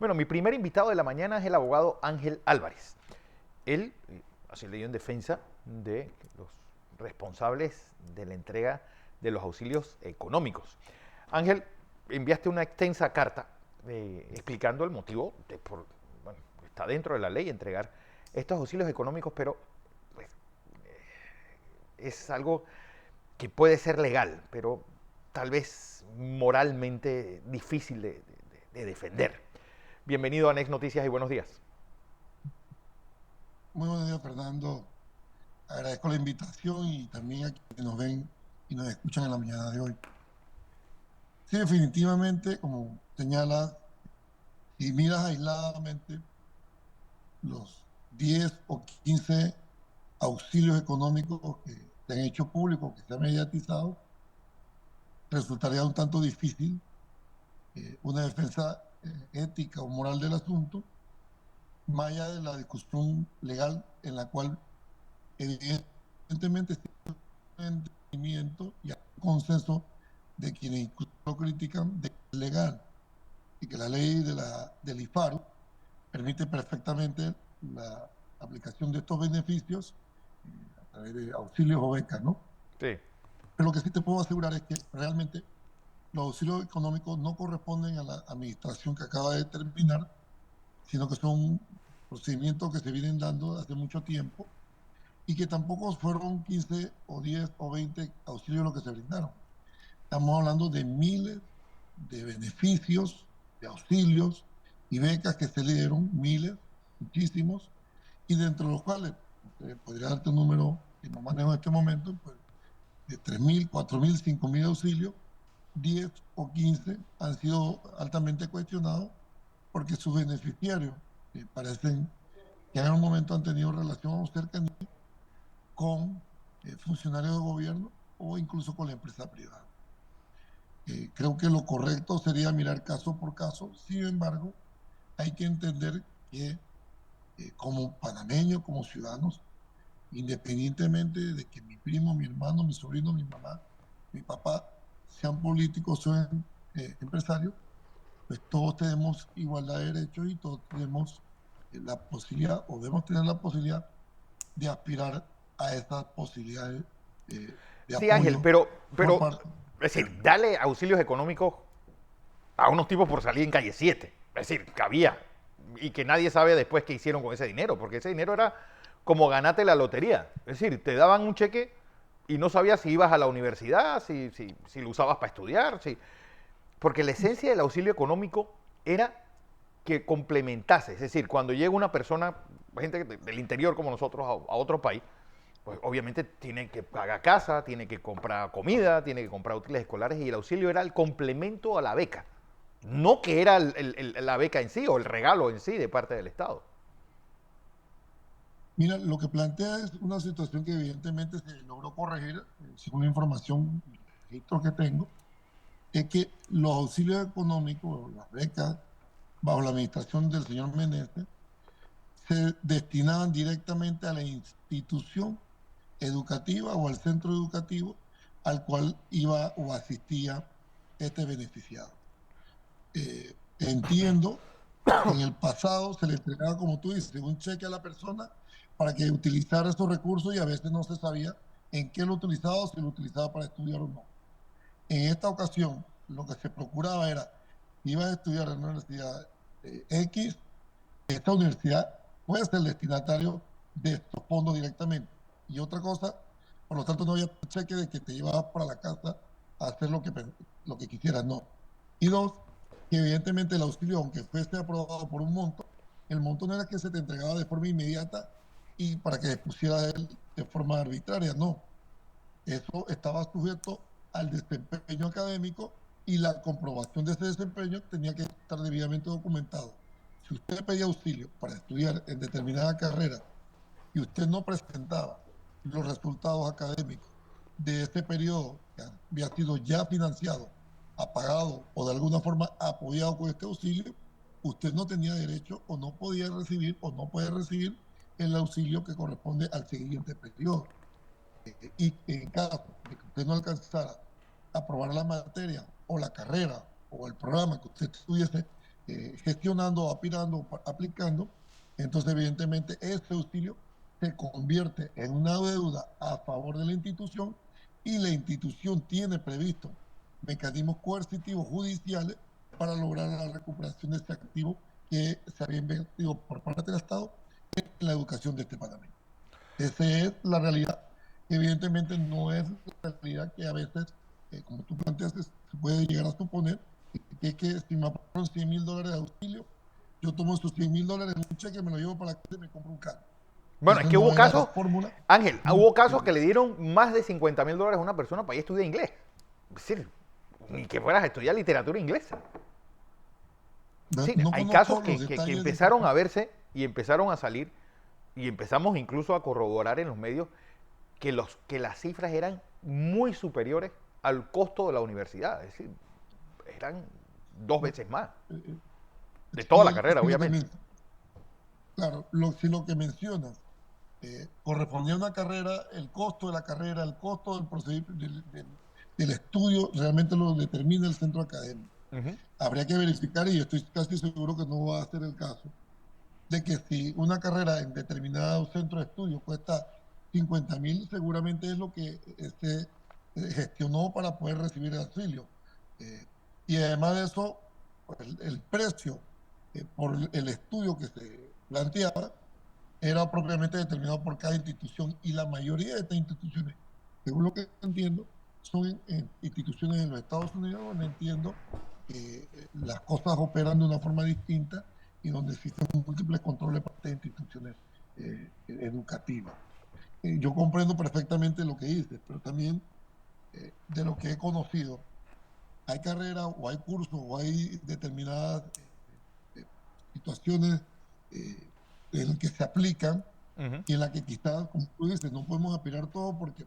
Bueno, mi primer invitado de la mañana es el abogado Ángel Álvarez. Él ha sido en defensa de los responsables de la entrega de los auxilios económicos. Ángel, enviaste una extensa carta explicando el motivo bueno, está dentro de la ley entregar estos auxilios económicos, pero pues, es algo que puede ser legal, pero tal vez moralmente difícil de defender. Bienvenido a Next Noticias y buenos días. Muy buenos días, Fernando. Agradezco la invitación y también a quienes nos ven y nos escuchan en la mañana de hoy. Sí, definitivamente, como señalas, si miras aisladamente los 10 o 15 auxilios económicos que se han hecho públicos, que se han mediatizado, resultaría un tanto difícil una defensa ética o moral del asunto, más allá de la discusión legal en la cual evidentemente entendimiento y hay consenso de quienes incluso lo critican de que es legal y que la ley del IFARU permite perfectamente la aplicación de estos beneficios a través de auxilios o becas, ¿no? Sí. Pero lo que sí te puedo asegurar es que realmente los auxilios económicos no corresponden a la administración que acaba de terminar, sino que son procedimientos que se vienen dando hace mucho tiempo y que tampoco fueron 15 o 10 o 20 auxilios los que se brindaron. Estamos hablando de miles de beneficios, de auxilios y becas que se le dieron, miles, muchísimos, y dentro de los cuales, podría darte un número que no manejo en este momento, pues, de 3.000, 4.000, 5.000 auxilios, 10 o 15 han sido altamente cuestionados porque sus beneficiarios parecen que en un momento han tenido relación o cercanía con funcionarios de gobierno o incluso con la empresa privada. Creo que lo correcto sería mirar caso por caso. Sin embargo, hay que entender que como panameños, como ciudadanos, independientemente de que mi primo, mi hermano, mi sobrino, mi mamá, mi papá sean políticos, sean empresarios, pues todos tenemos igualdad de derechos y todos tenemos la posibilidad o debemos tener la posibilidad de aspirar a esas posibilidades de Sí, Ángel, apoyo por pero, parte es del decir, gobierno. dale auxilios económicos a unos tipos por salir en calle 7. Es decir, cabía. Y que nadie sabe después qué hicieron con ese dinero, porque ese dinero era como ganate la lotería. Es decir, te daban un cheque y no sabías si ibas a la universidad, si lo usabas para estudiar, porque la esencia del auxilio económico era que complementase. Es decir, cuando llega una persona, gente del interior como nosotros, a otro país, pues obviamente tiene que pagar casa, tiene que comprar comida, tiene que comprar útiles escolares y el auxilio era el complemento a la beca. No que era la beca en sí o el regalo en sí de parte del Estado. Mira, lo que plantea es una situación que evidentemente se logró corregir, según la información y registros que tengo, es que los auxilios económicos, las becas, bajo la administración del señor Meneses, se destinaban directamente a la institución educativa o al centro educativo al cual iba o asistía este beneficiado. Entiendo que en el pasado se le entregaba, como tú dices, un cheque a la persona para que utilizara esos recursos y a veces no se sabía en qué lo utilizaba o si lo utilizaba para estudiar o no. En esta ocasión, lo que se procuraba era, iba a estudiar en una universidad X, esta universidad puede ser el destinatario de estos fondos directamente. Y otra cosa, por lo tanto, no había cheque de que te llevabas para la casa a hacer lo que quisieras, no. Y dos, que evidentemente el auxilio, aunque fuese aprobado por un monto, el monto no era que se te entregaba de forma inmediata y para que pusiera él de forma arbitraria, no. Eso estaba sujeto al desempeño académico y la comprobación de ese desempeño tenía que estar debidamente documentado. Si usted pedía auxilio para estudiar en determinada carrera y usted no presentaba los resultados académicos de este periodo que había sido ya financiado, apagado o de alguna forma apoyado con este auxilio, usted no tenía derecho o no podía recibir o no puede recibir el auxilio que corresponde al siguiente periodo. Y en caso de que usted no alcanzara a aprobar la materia o la carrera o el programa que usted estuviese gestionando, aspirando, aplicando, entonces evidentemente ese auxilio se convierte en una deuda a favor de la institución y la institución tiene previsto mecanismos coercitivos judiciales para lograr la recuperación de este activo que se había invertido por parte del Estado en la educación de este panameño. Esa es la realidad, que evidentemente no es la realidad que a veces, como tú planteas, se puede llegar a suponer, que es que si me aprobaron $100,000 de auxilio, yo tomo esos $100,000 en un cheque, me lo llevo para la casa y me compro un carro. Bueno, es Esa que no hubo era la casos, fórmula. Ángel, hubo casos que le dieron más de $50,000 a una persona para ir a estudiar inglés. Es decir, ni que fueras a estudiar literatura inglesa. Sí, No hay casos conozco los que detalles de ese empezaron a caso. verse y empezaron a salir y empezamos incluso a corroborar en los medios que las cifras eran muy superiores al costo de la universidad. Es decir, eran 2 veces más. Eh, De toda la carrera, si lo que obviamente. claro, si lo que mencionas correspondía a una carrera, el costo de la carrera, el costo del procedimiento, del estudio, realmente lo determina el centro académico. Ujú. Habría que verificar, y estoy casi seguro que no va a ser el caso, de que si una carrera en determinado centro de estudio cuesta 50,000, seguramente es lo que se gestionó para poder recibir el auxilio. Eh, y además de eso, pues, el precio por el estudio que se planteaba era propiamente determinado por cada institución y la mayoría de estas instituciones, según lo que entiendo, son instituciones en los Estados Unidos donde entiendo que las cosas operan de una forma distinta y donde existen múltiples controles para estas instituciones educativas. Yo comprendo perfectamente lo que dices, pero también de lo que he conocido, hay carreras o hay cursos o hay determinadas eh, situaciones en las que se aplican Ujú. y en la que quizás, como tú dices, no podemos aspirar todo porque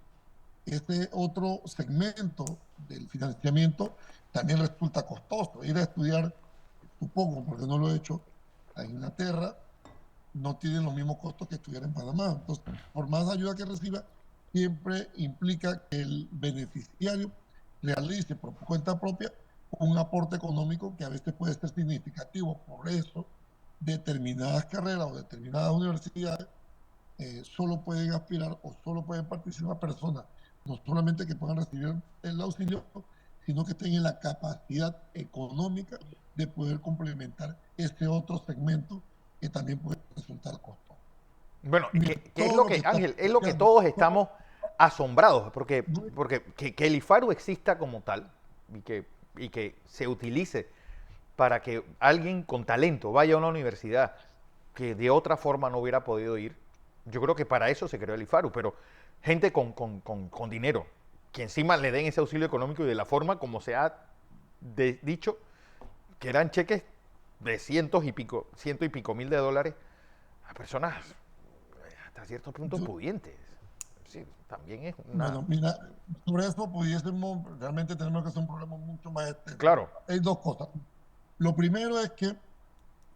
este otro segmento del financiamiento también resulta costoso. Ir a estudiar, supongo, porque no lo he hecho, a Inglaterra, no tiene los mismos costos que estudiar en Panamá. Entonces, por más ayuda que reciba, siempre implica que el beneficiario realice por cuenta propia un aporte económico que a veces puede ser significativo. Por eso, determinadas carreras o determinadas universidades solo pueden aspirar o solo pueden participar personas, no solamente que puedan recibir el auxilio, sino que tengan la capacidad económica de poder complementar este otro segmento que también puede resultar costoso. Bueno, Mira, que es todo lo lo que que, está Ángel, es lo que planteando, todos estamos asombrados, porque, no, que el IFARU exista como tal y que se utilice para que alguien con talento vaya a una universidad que de otra forma no hubiera podido ir, yo creo que para eso se creó el IFARU, pero gente con dinero, que encima le den ese auxilio económico y de la forma como se ha dicho, que eran cheques de ciento y pico mil de dólares a personas hasta cierto punto yo, pudientes. Sí, también es una... bueno, mira, sobre eso pudiésemos realmente tenemos que hacer un problema mucho más extenso. Claro. Hay dos cosas. Lo primero es que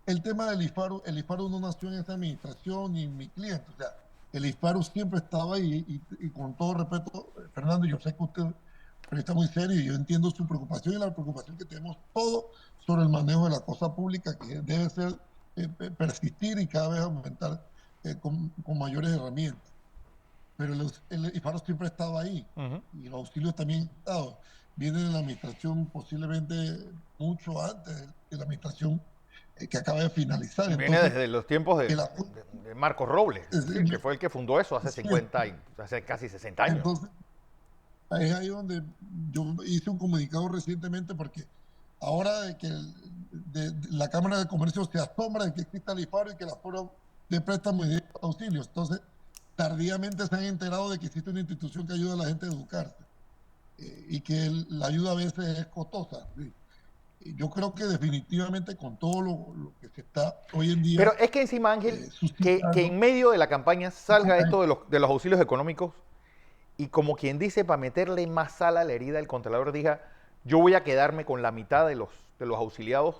el tema del IFARU, el IFARU no nació en esta administración ni en mi cliente. O sea, el IFARU siempre estaba ahí y con todo respeto, Fernando, yo sé que usted está muy serio y yo entiendo su preocupación y la preocupación que tenemos todos sobre el manejo de la cosa pública que debe ser persistir y cada vez aumentar con mayores herramientas. Pero el IFARU siempre ha estado ahí Ujú. y los auxilios también han estado. Vienen en la administración posiblemente mucho antes de la administración que acaba de finalizar. Viene Entonces, desde los tiempos el, de Marcos Robles, es- sí, que fue el que fundó eso hace sí, 50 y hace casi 60 años. entonces, es ahí donde yo hice un comunicado recientemente porque ahora de que la Cámara de Comercio se asombra de que exista el IFARU y que la FORA de préstamos y de auxilios. Entonces, tardíamente se han enterado de que existe una institución que ayuda a la gente a educarse y que la ayuda a veces es costosa. ¿Sí? Y yo creo que definitivamente con todo lo que se está hoy en día Pero es que encima, Ángel, que suscitando, en medio de la campaña salga esto de los auxilios económicos y como quien dice, para meterle más sal a la herida, el Contralor diga, yo voy a quedarme con la mitad de los auxiliados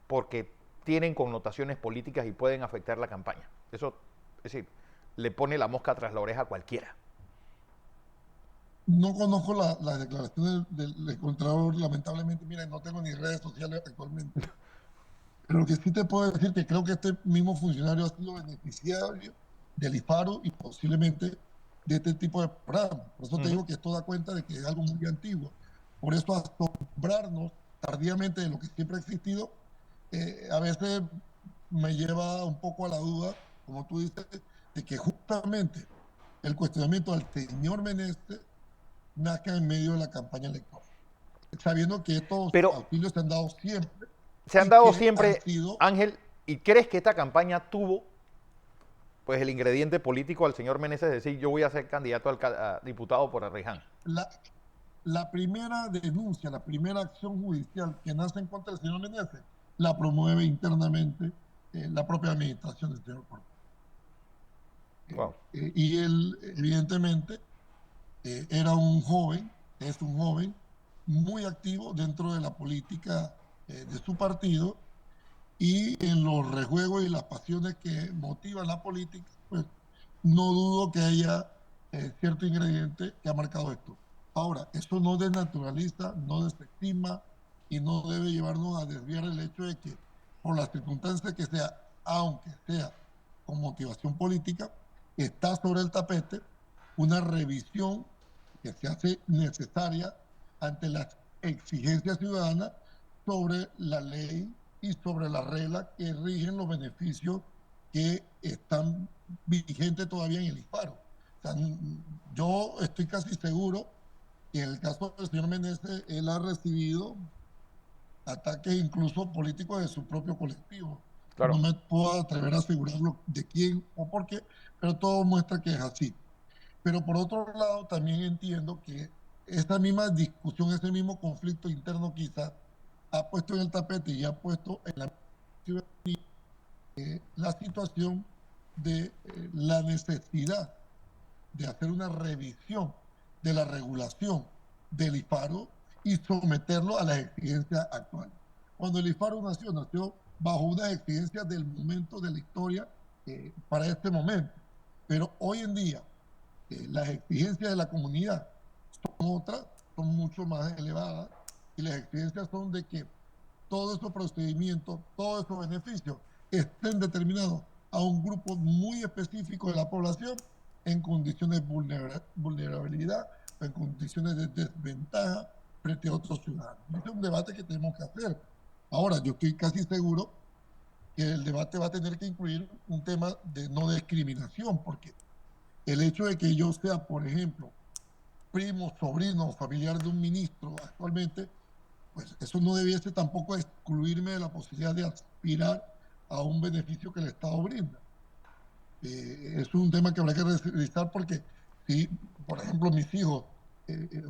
porque tienen connotaciones políticas y pueden afectar la campaña. Eso, es decir, le pone la mosca tras la oreja a cualquiera. no conozco las declaraciones del Contralor, lamentablemente, mira, no tengo ni redes sociales actualmente, Pero lo que sí te puedo decir que creo que este mismo funcionario ha sido beneficiario del IFARU y posiblemente de este tipo de programas. Por eso te Ujú. digo que esto da cuenta de que es algo muy antiguo. Por eso asombrarnos tardíamente de lo que siempre ha existido, a veces me lleva un poco a la duda, como tú dices, de que justamente el cuestionamiento al señor Meneses nazca en medio de la campaña electoral, sabiendo que estos Pero auxilios se han dado siempre se han y dado que han siempre, sido Ángel, ¿y crees que esta campaña tuvo pues el ingrediente político al señor Meneses decir yo voy a ser candidato a diputado por Arreján? la, la primera denuncia, la primera acción judicial que nace en contra del señor Meneses, la promueve internamente la propia administración del señor Cortés. Wow. Y él, evidentemente, era un joven, es un joven muy activo dentro de la política de su partido y en los rejuegos y las pasiones que motivan la política, pues no dudo que haya cierto ingrediente que ha marcado esto. Ahora, eso no desnaturaliza, no desestima y no debe llevarnos a desviar el hecho de que por las circunstancias que sea, aunque sea con motivación política, está sobre el tapete una revisión que se hace necesaria ante las exigencias ciudadanas sobre la ley y sobre las reglas que rigen los beneficios que están vigentes todavía en el IFARO. O sea, yo estoy casi seguro que en el caso del señor Meneses, él ha recibido ataques incluso políticos de su propio colectivo. No Claro. me puedo atrever a asegurarlo de quién o por qué, pero todo muestra que es así. Pero por otro lado, también entiendo que esta misma discusión, ese mismo conflicto interno quizás ha puesto en el tapete y ha puesto en la la situación de la necesidad de hacer una revisión de la regulación del IFARO y someterlo a las exigencias actuales. Cuando el IFARO nació, nació bajo unas exigencias del momento de la historia para este momento. Pero hoy en día, las exigencias de la comunidad son otras, son mucho más elevadas y las exigencias son de que todos esos procedimientos, todos esos beneficios estén determinados a un grupo muy específico de la población en condiciones de vulnerabilidad, en condiciones de desventaja frente a otros ciudadanos. Este es un debate que tenemos que hacer. Ahora, yo estoy casi seguro que el debate va a tener que incluir un tema de no discriminación, porque el hecho de que yo sea, por ejemplo, primo, sobrino o familiar de un ministro actualmente, pues eso no debiese tampoco excluirme de la posibilidad de aspirar a un beneficio que el Estado brinda. Es un tema que habrá que revisar porque si, por ejemplo, mis hijos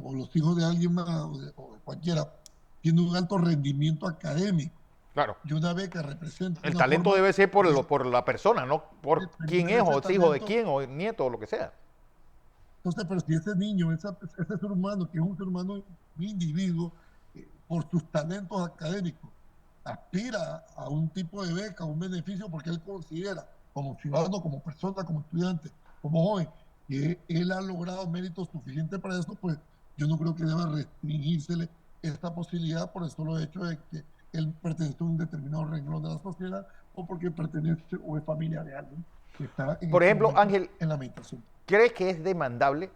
o los hijos de alguien más o de cualquiera tienen un alto rendimiento académico Claro. y una beca representa El una talento forma debe ser de, por la persona, no de por quién premiar es, ese o es hijo de talento. quién, o nieto, o lo que sea. Entonces, pero si ese niño, ese ser humano, que es un ser humano, un individuo, por sus talentos académicos, aspira a un tipo de beca, un beneficio, porque él considera, como ciudadano, como persona, como estudiante, como joven, que él ha logrado méritos suficientes para eso, pues yo no creo que deba restringírsele esta posibilidad por el solo hecho de que él pertenece a un determinado renglón de la sociedad o porque pertenece o es familia de alguien que está en Por este ejemplo, momento Ángel, en la administración. ¿crees que es demandable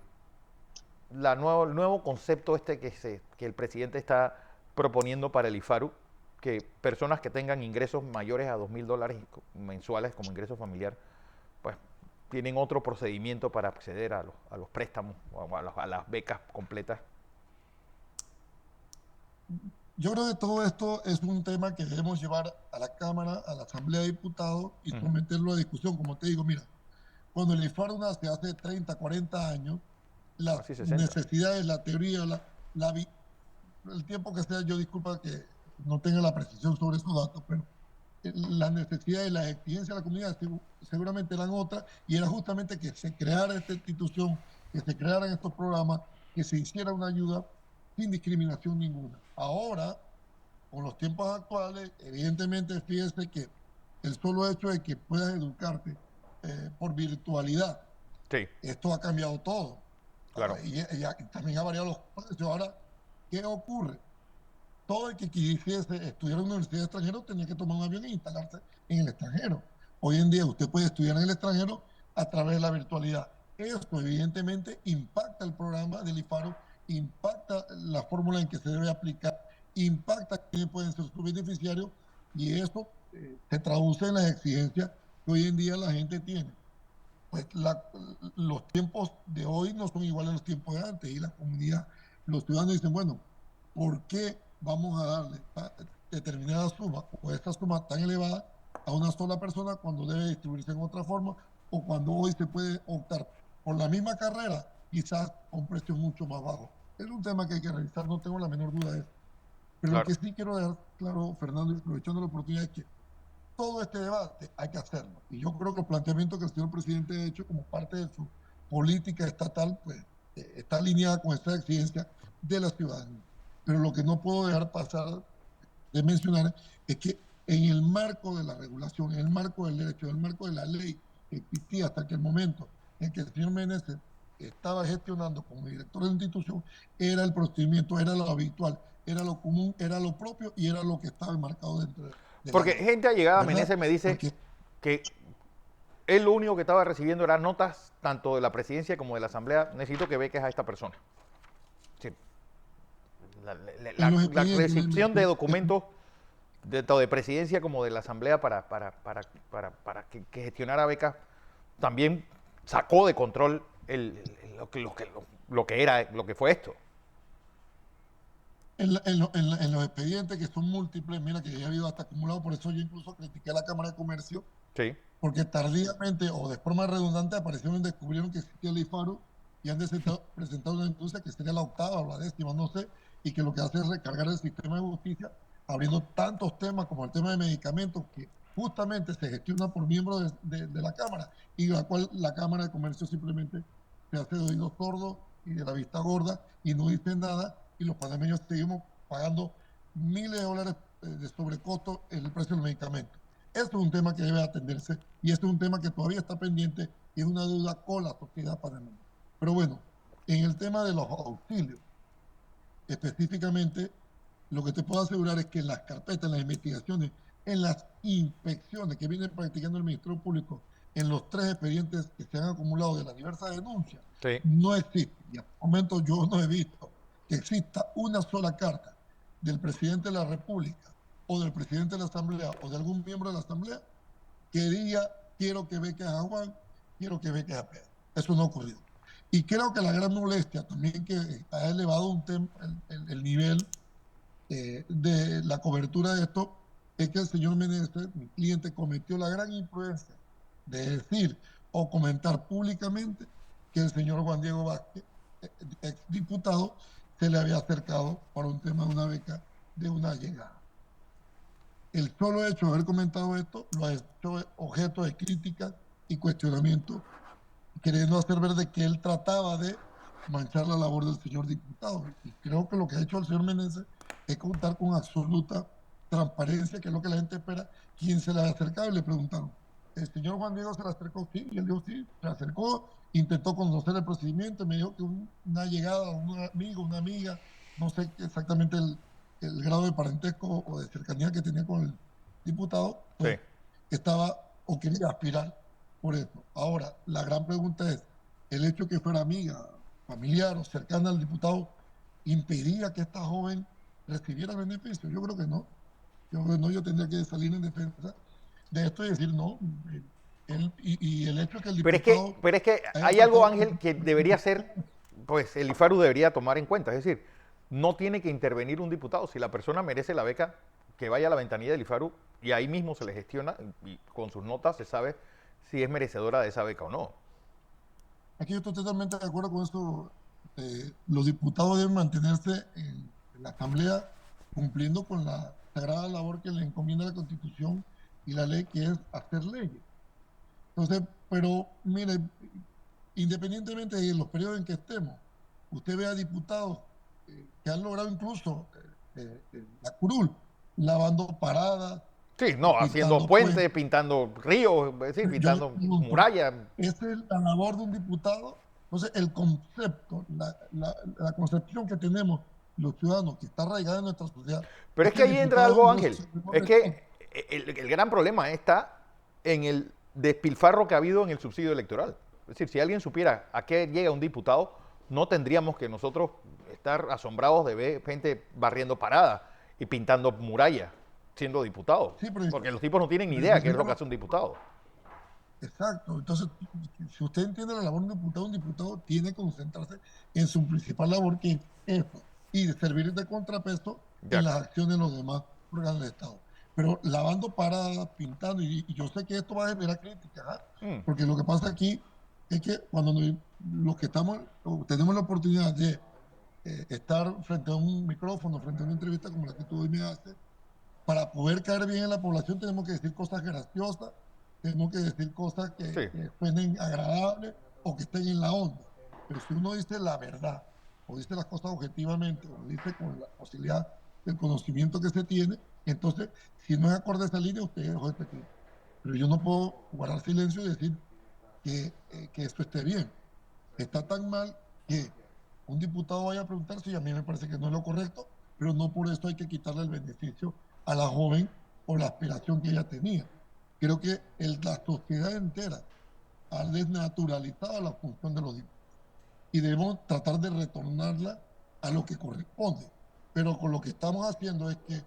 el nuevo concepto que el presidente está proponiendo para el IFARU? Que personas que tengan ingresos mayores a $2,000 mensuales como ingreso familiar, pues tienen otro procedimiento para acceder a los préstamos o a las becas completas. Yo creo que todo esto es un tema que debemos llevar a la Cámara, a la Asamblea de Diputados y Ujú. someterlo a discusión. Como te digo, mira, cuando el IFARU nace hace 30, 40 años, las Casi 60. necesidades, la teoría, el tiempo que sea, yo disculpa que no tenga la precisión sobre esos datos, pero las necesidades y las exigencias de la comunidad seguramente eran otras y era justamente que se creara esta institución, que se crearan estos programas, que se hiciera una ayuda sin discriminación ninguna. Ahora, con los tiempos actuales, evidentemente, fíjese que el solo hecho de que puedas educarte por virtualidad, Sí, esto ha cambiado todo. claro. Y también ha variado los precios. Ahora, ¿qué ocurre? todo el que quisiese estudiar en una universidad extranjera tenía que tomar un avión e instalarse en el extranjero. Hoy en día usted puede estudiar en el extranjero a través de la virtualidad. Esto evidentemente impacta el programa del IFARU, impacta la fórmula en que se debe aplicar, impacta quiénes pueden ser sus beneficiarios y eso se traduce en las exigencias que hoy en día la gente tiene. Pues los tiempos de hoy no son iguales a los tiempos de antes y la comunidad, los ciudadanos dicen, bueno, ¿por qué vamos a darle determinada suma o esta suma tan elevada a una sola persona cuando debe distribuirse en otra forma o cuando hoy se puede optar por la misma carrera quizás a un precio mucho más bajo? Es un tema que hay que revisar, no tengo la menor duda de eso. Pero lo Claro. que sí quiero dejar claro, Fernando, y aprovechando la oportunidad, es que todo este debate hay que hacerlo. Y yo creo que el planteamiento que el señor presidente ha hecho como parte de su política estatal, pues está alineada con esta exigencia de la ciudadanía. Pero lo que no puedo dejar pasar de mencionar es que en el marco de la regulación, en el marco del derecho, en el marco de la ley que existía hasta aquel momento en que el señor Meneses estaba gestionando como director de la institución, era el procedimiento, era lo habitual, era lo común, era lo propio y era lo que estaba enmarcado dentro de la Porque ley. gente allegada a ¿Verdad? Meneses me dice Porque que él lo único que estaba recibiendo eran notas tanto de la presidencia como de la asamblea. Necesito que beques a esta persona. Sí. en los La expedientes, recepción de documentos tanto de presidencia como de la asamblea para que gestionara becas también sacó de control lo que era, lo que fue esto. en los expedientes que son múltiples, mira que ya ha habido hasta acumulado, por eso yo incluso critiqué a la Cámara de Comercio, Sí. porque tardíamente o de forma redundante aparecieron y descubrieron que existía el IFARU y han presentado una denuncia que sería la octava o la décima, no sé, y que lo que hace es recargar el sistema de justicia, abriendo tantos temas como el tema de medicamentos que justamente se gestiona por miembros de la Cámara y la cual la Cámara de Comercio simplemente se hace de oídos sordos y de la vista gorda y no dice nada y los panameños seguimos pagando miles de dólares de sobrecosto en el precio del medicamento. Esto es un tema que debe atenderse y este es un tema que todavía está pendiente y es una deuda con la sociedad panameña. Pero bueno, en el tema de los auxilios, específicamente, lo que te puedo asegurar es que en las carpetas, en las investigaciones, en las inspecciones que viene practicando el Ministerio Público, en los 3 expedientes que se han acumulado de las diversas denuncias, Sí. no existe, y hasta el momento yo no he visto que exista una sola carta del presidente de la República o del presidente de la Asamblea o de algún miembro de la Asamblea que diga quiero que beques a Juan, quiero que beques a Pedro. Eso no ha ocurrido. Y creo que la gran molestia también que ha elevado el nivel de la cobertura de esto es que el señor Meneses, mi cliente, cometió la gran imprudencia de decir o comentar públicamente que el señor Juan Diego Vázquez, exdiputado, se le había acercado para un tema de una beca de una llegada. El solo hecho de haber comentado esto lo ha hecho objeto de crítica y cuestionamiento, queriendo hacer ver de que él trataba de manchar la labor del señor diputado. Y creo que lo que ha hecho el señor Meneses es contar con absoluta transparencia, que es lo que la gente espera. Quien se le ha acercado y le preguntaron, ¿el señor Juan Diego se le acercó? Sí, y él dijo sí, se acercó, intentó conocer el procedimiento, me dijo que una llegada, un amigo, una amiga, no sé exactamente el grado de parentesco o de cercanía que tenía con el diputado, Sí. pues estaba o quería aspirar por eso. Ahora, la gran pregunta es, ¿el hecho de que fuera amiga, familiar o cercana al diputado impedía que esta joven recibiera el beneficio? Yo creo que no. Yo creo que no, yo tendría que salir en defensa de esto y decir no. Y el hecho de que el diputado Pero es que haya hay algo, tratado Ángel, que debería ser, pues el IFARU debería tomar en cuenta. Es decir, no tiene que intervenir un diputado. Si la persona merece la beca, que vaya a la ventanilla del IFARU y ahí mismo se le gestiona y con sus notas se sabe si es merecedora de esa beca o no. aquí yo estoy totalmente de acuerdo con eso. Los diputados deben mantenerse en la Asamblea cumpliendo con la sagrada labor que le encomienda la Constitución y la ley, que es hacer leyes. Entonces, pero mire, independientemente de los periodos en que estemos, usted ve a diputados que han logrado incluso la curul, lavando paradas, Sí, no, haciendo pintando puentes. puentes, pintando ríos, es decir, Yo le pintando pregunto, murallas. ¿esa es la labor de un diputado? Entonces, el concepto, la concepción que tenemos los ciudadanos, que está arraigada en nuestra sociedad, Pero es es que que el ahí entra diputado algo, no Ángel. se le Es corresponde. que el gran problema está en el despilfarro que ha habido en el subsidio electoral. Es decir, si alguien supiera a qué llega un diputado, no tendríamos que nosotros estar asombrados de ver gente barriendo paradas y pintando murallas siendo diputado. Sí, Porque los tipos no tienen ni pero idea qué es lo que llega hace un diputado. exacto. Entonces, si usted entiende la labor de un diputado tiene que concentrarse en su principal labor, que es esto, y de servir de contrapeso De en las acuerdo. acciones de los demás órganos del Estado. Pero lavando paradas, pintando, y yo sé que esto va a generar críticas, ¿ah? Mm, Porque lo que pasa aquí es que cuando los que estamos, o tenemos la oportunidad de estar frente a un micrófono, frente a una entrevista como la que tú hoy me haces, para poder caer bien en la población tenemos que decir cosas graciosas, tenemos que decir cosas sí, que suenen agradables o que estén en la onda. Pero si uno dice la verdad, o dice las cosas objetivamente, o lo dice con la posibilidad del conocimiento que se tiene, entonces, si no es acorde a esa línea, usted es objeto de crítica. Pero yo no puedo guardar silencio y decir que esto esté bien. Está tan mal que un diputado vaya a preguntar si a mí me parece que no es lo correcto, pero no por eso hay que quitarle el beneficio a la joven o la aspiración que ella tenía. Creo que la sociedad entera ha desnaturalizado la función de los diputados y debemos tratar de retornarla a lo que corresponde. Pero con lo que estamos haciendo es que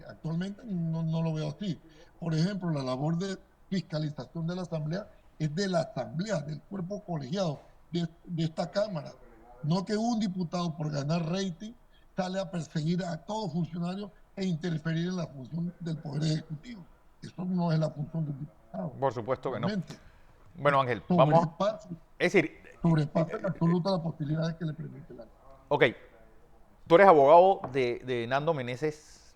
actualmente no lo veo así. Por ejemplo, la labor de fiscalización de la Asamblea es de la Asamblea, del cuerpo colegiado de esta Cámara. No que un diputado por ganar rating sale a perseguir a todo funcionario e interferir en la función del Poder Ejecutivo. Eso no es la función del diputado, por supuesto que no. realmente. Bueno, Ángel, vamos. Sobrepasa, Es decir, sobrepasa en absoluta la posibilidad que le permite la ley. ok, tú eres abogado de Nando Meneses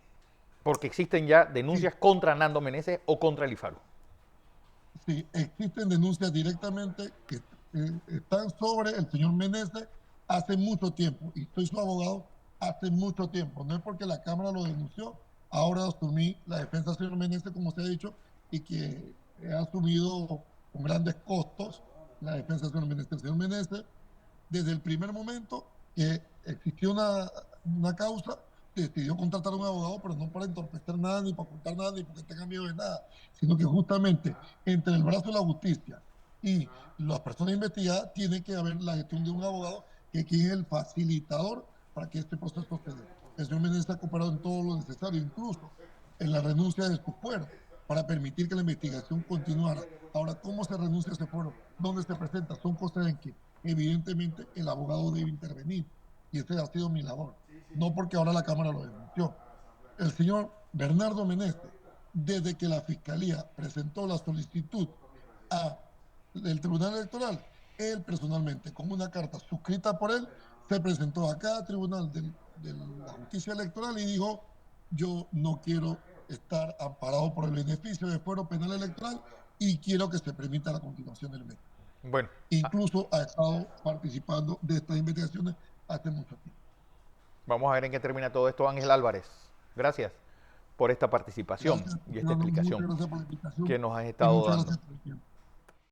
porque existen ya Sí, denuncias contra Nando Meneses o contra el IFARU. sí, existen denuncias directamente que están sobre el señor Meneses hace mucho tiempo y soy su abogado hace mucho tiempo. No es porque la Cámara lo denunció, ahora asumí la defensa del señor Meneses, como se ha dicho, y que he asumido con grandes costos la defensa del señor Meneses. El señor Meneses, desde el primer momento que existió una causa, decidió contratar a un abogado, pero no para entorpecer nada, ni para ocultar nada, ni porque tenga miedo de nada, sino que justamente entre el brazo de la justicia y las personas investigadas tiene que haber la gestión de un abogado que quien es el facilitador para que este proceso se dé. El señor Menéndez ha cooperado en todo lo necesario, incluso en la renuncia de su fuero, para permitir que la investigación continuara. Ahora, ¿cómo se renuncia a ese fuero? ¿Dónde se presenta? Son cosas en que evidentemente el abogado debe intervenir. Y esa ha sido mi labor. No porque ahora la Cámara lo denunció. El señor Bernardo Meneses, desde que la Fiscalía presentó la solicitud al Tribunal Electoral, él personalmente, con una carta suscrita por él, se presentó a cada tribunal de la justicia electoral y dijo, yo no quiero estar amparado por el beneficio de fuero penal electoral y quiero que se permita la continuación del método. Bueno, Incluso ha estado participando de estas investigaciones hace mucho tiempo. vamos a ver en qué termina todo esto, Ángel Álvarez. Gracias por esta participación Gracias, y esta muchas explicación gracias por la que invitación nos has y estado muchas dando. gracias por el tiempo.